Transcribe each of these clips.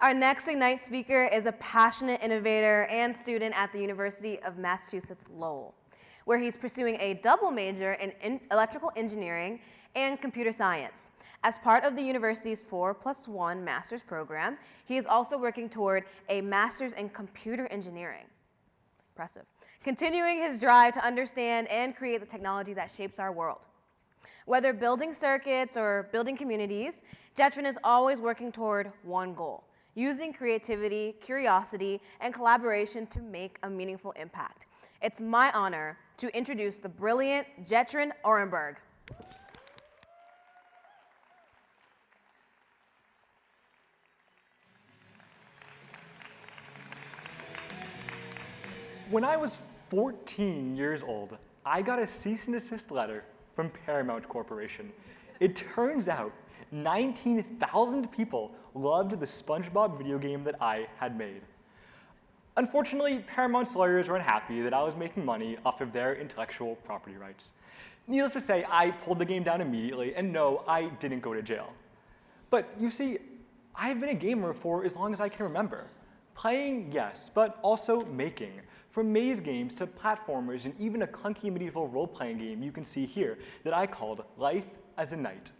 Our next Ignite speaker is a passionate innovator and student at the University of Massachusetts Lowell, where he's pursuing a double major in electrical engineering and computer science. As part of the university's 4+1 master's program, he is also working toward a master's in computer engineering. Impressive. Continuing his drive to understand and create the technology that shapes our world. Whether building circuits or building communities, Jetrin is always working toward one goal: using creativity, curiosity, and collaboration to make a meaningful impact. It's my honor to introduce the brilliant Jetrin Orenberg. When I was 14 years old, I got a cease and desist letter from Paramount Corporation. It turns out 19,000 people loved the SpongeBob video game that I had made. Unfortunately, Paramount's lawyers were unhappy that I was making money off of their intellectual property rights. Needless to say, I pulled the game down immediately, and no, I didn't go to jail. But you see, I've been a gamer for as long as I can remember. Playing, yes, but also making. From maze games to platformers and even a clunky medieval role-playing game you can see here that I called Life as a Knight.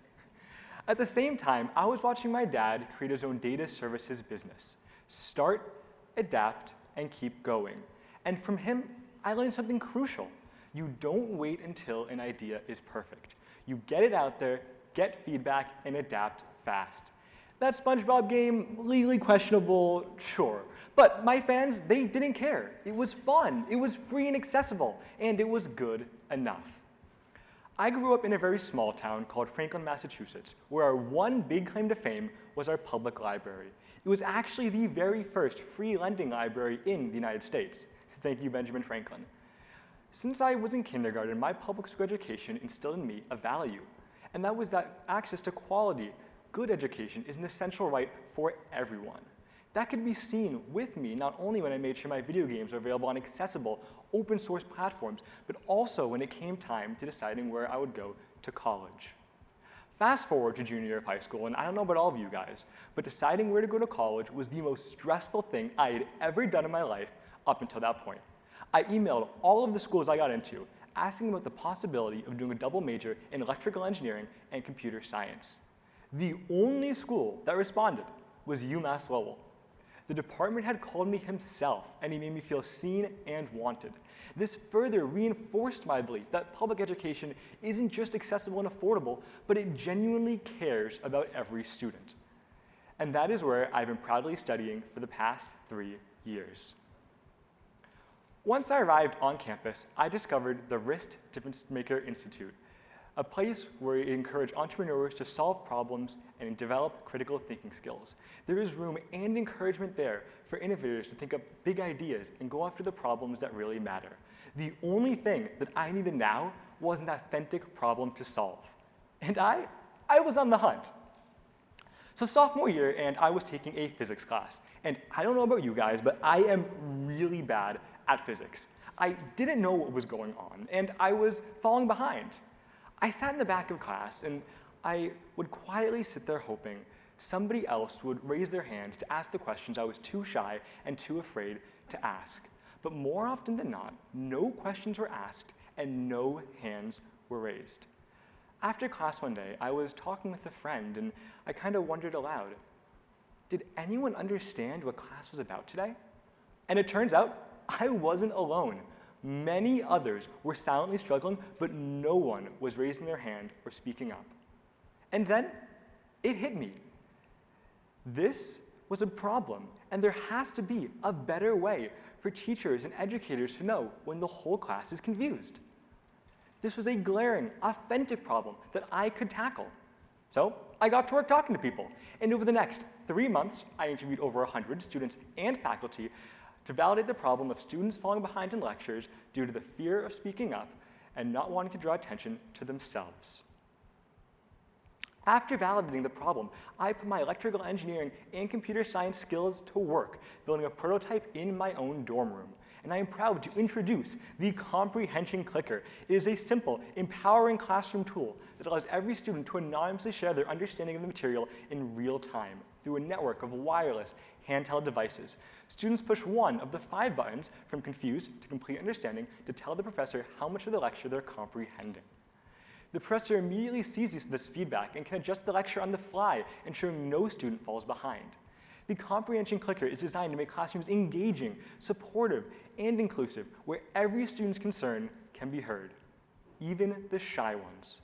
At the same time, I was watching my dad create his own data services business. Start, adapt, and keep going. And from him, I learned something crucial. You don't wait until an idea is perfect. You get it out there, get feedback, and adapt fast. That SpongeBob game, legally questionable, sure. But my fans, they didn't care. It was fun, it was free and accessible, and it was good enough. I grew up in a very small town called Franklin, Massachusetts, where our one big claim to fame was our public library. It was actually the very first free lending library in the United States. Thank you, Benjamin Franklin. Since I was in kindergarten, my public school education instilled in me a value, and that was that access to quality, good education is an essential right for everyone. That could be seen with me not only when I made sure my video games are available on accessible, open source platforms, but also when it came time to deciding where I would go to college. Fast forward to junior year of high school, and I don't know about all of you guys, but deciding where to go to college was the most stressful thing I had ever done in my life up until that point. I emailed all of the schools I got into, asking about the possibility of doing a double major in electrical engineering and computer science. The only school that responded was UMass Lowell. The department had called me himself, and he made me feel seen and wanted. This further reinforced my belief that public education isn't just accessible and affordable, but it genuinely cares about every student. And that is where I've been proudly studying for the past 3 years. Once I arrived on campus, I discovered the Wrist Difference Maker Institute, a place where we encourage entrepreneurs to solve problems and develop critical thinking skills. There is room and encouragement there for innovators to think up big ideas and go after the problems that really matter. The only thing that I needed now was an authentic problem to solve. And I was on the hunt. So sophomore year, and I was taking a physics class. And I don't know about you guys, but I am really bad at physics. I didn't know what was going on, and I was falling behind. I sat in the back of class, and I would quietly sit there hoping somebody else would raise their hand to ask the questions I was too shy and too afraid to ask. But more often than not, no questions were asked and no hands were raised. After class one day, I was talking with a friend, and I kind of wondered aloud, did anyone understand what class was about today? And it turns out I wasn't alone. Many others were silently struggling, but no one was raising their hand or speaking up. And then it hit me. This was a problem, and there has to be a better way for teachers and educators to know when the whole class is confused. This was a glaring, authentic problem that I could tackle. So I got to work talking to people, and over the next 3 months, I interviewed over 100 students and faculty to validate the problem of students falling behind in lectures due to the fear of speaking up and not wanting to draw attention to themselves. After validating the problem, I put my electrical engineering and computer science skills to work, building a prototype in my own dorm room. And I am proud to introduce the Comprehension Clicker. It is a simple, empowering classroom tool that allows every student to anonymously share their understanding of the material in real time, through a network of wireless handheld devices. Students push one of the 5 buttons from confused to complete understanding to tell the professor how much of the lecture they're comprehending. The professor immediately sees this feedback and can adjust the lecture on the fly, ensuring no student falls behind. The Comprehension Clicker is designed to make classrooms engaging, supportive, and inclusive, where every student's concern can be heard, even the shy ones.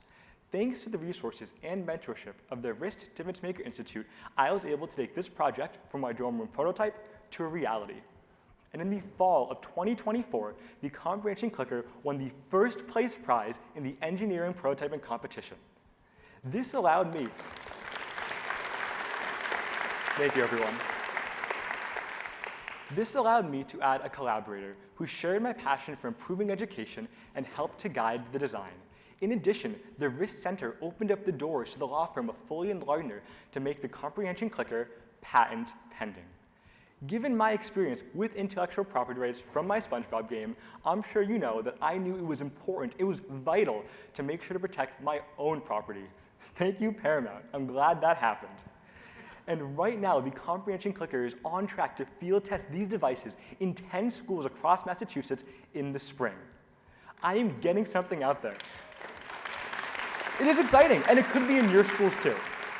Thanks to the resources and mentorship of the Wrist Difference Maker Institute, I was able to take this project from my dorm room prototype to a reality. And in the fall of 2024, the Comprehension Clicker won the first place prize in the engineering prototyping competition. This allowed me, thank you everyone. This allowed me to add a collaborator who shared my passion for improving education and helped to guide the design. In addition, the Wrist Center opened up the doors to the law firm of Foley & Lardner to make the Comprehension Clicker patent pending. Given my experience with intellectual property rights from my SpongeBob game, I'm sure you know that I knew it was important, it was vital to make sure to protect my own property. Thank you, Paramount. I'm glad that happened. And right now, the Comprehension Clicker is on track to field test these devices in 10 schools across Massachusetts in the spring. I am getting something out there. It is exciting, and it could be in your schools too.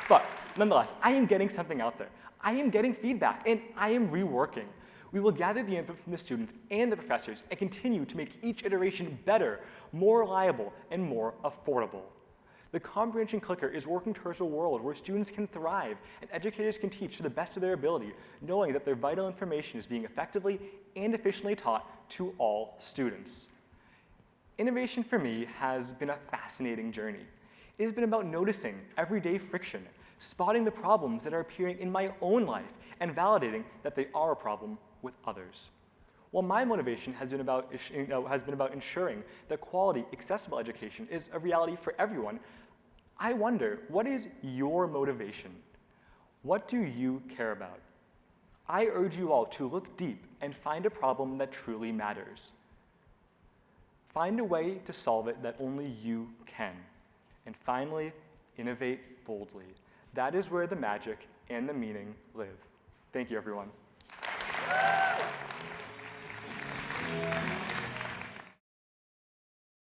But nonetheless, I am getting something out there. I am getting feedback, and I am reworking. We will gather the input from the students and the professors and continue to make each iteration better, more reliable, and more affordable. The Comprehension Clicker is working towards a world where students can thrive and educators can teach to the best of their ability, knowing that their vital information is being effectively and efficiently taught to all students. Innovation for me has been a fascinating journey. It has been about noticing everyday friction, spotting the problems that are appearing in my own life, and validating that they are a problem with others. While my motivation has been about ensuring that quality, accessible education is a reality for everyone, I wonder, what is your motivation? What do you care about? I urge you all to look deep and find a problem that truly matters. Find a way to solve it that only you can. And finally, innovate boldly. That is where the magic and the meaning live. Thank you, everyone.